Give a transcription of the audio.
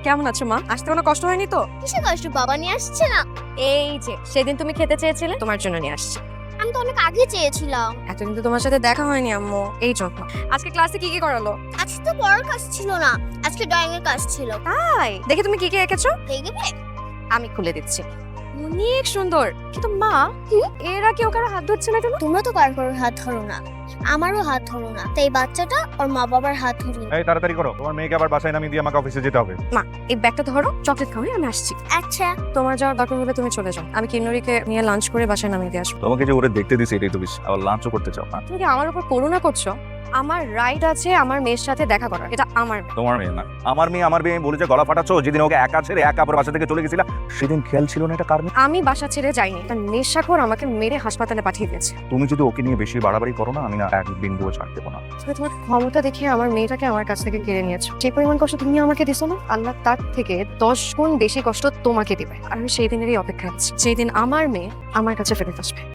কেমন আছো মা? আসতে কোনো কষ্ট হয়নি তো? কিসে কষ্ট, বাবা নিয়ে আসছে না? এই যে সেদিন তুমি খেতে চেয়েছিলে, তোমার জন্য নিয়ে আসছি। আমি তো অনেক আগে চেয়েছিলাম। এতদিন তো তোমার সাথে দেখা হয়নি আম্মু, এই জন্য। আজকে ক্লাসে কি কি করালো? আজকে তো পড়ার কাজ ছিল না, আজকে ড্রয়িং এর কাজ ছিল। তাই দেখি তুমি কি কি এঁকেছো। দেখবে? আমি খুলে দিচ্ছি। অনেক সুন্দর, কিন্তু মা এরা কেউ কারো হাত ধরছে না কেন? তোমরা তো কারোর হাত ধরো না, আমারও হাত ধরো না, তাই বাচ্চাটা ওর মা বাবার হাত ধরি। এই তাড়াতাড়ি করো, তোমার মেয়েকে আবার বাসায় নামিয়ে দিয়ে আমাকে অফিসে যেতে হবে। মা এই ব্যাগটা ধরো, চকলেট খাওয়াই আমি আসছি। আচ্ছা। তোমার যাওয়ার দরকার হলে তুমি চলে যাও, আমি কিন্নরিকে নিয়ে লাঞ্চ করে বাসায় নামিয়ে দিয়ে আসবো। তোমাকে যে ওরে দেখতে দিছি এটাই তো বেশি, আবার লাঞ্চও করতে চাও না? তুমি কি আমার উপর করুণা করছো? আমার রাইট আছে আমার মেয়ের সাথে দেখা করার, এটা আমার মেয়ে। তোমার মেয়ে না, আমার মেয়ে বলে যে গলা ফাটাচ্ছ। যেদিন ওকে একা ছেড়ে একা আবার বাসা থেকে চলে গেছিলা, সেদিন খেয়াল ছিল না এটা কার মেয়ে? আমি বাসা ছেড়ে যাইনি, তার নেশাখোর আমাকে মেরে হাসপাতালে পাঠিয়ে দিয়েছে। তুমি যদি ওকে নিয়ে বেশি বাড়াবাড়ি করো না, আমি না এক বিন্দুও ছাড় দেবো না। তুমি তোমার ক্ষমতা দেখিয়ে আমার মেয়েটাকে আমার কাছ থেকে কেড়ে নিয়েছো। যে পরিমাণ কষ্ট তুমি আমাকে দিছো না, আল্লাহ তার থেকে 10 গুণ বেশি কষ্ট তোমাকে দিবে। আর আমি সেই দিনেরই অপেক্ষা আছি, যেদিন আমার মেয়ে আমার কাছে ফেরত আসবে।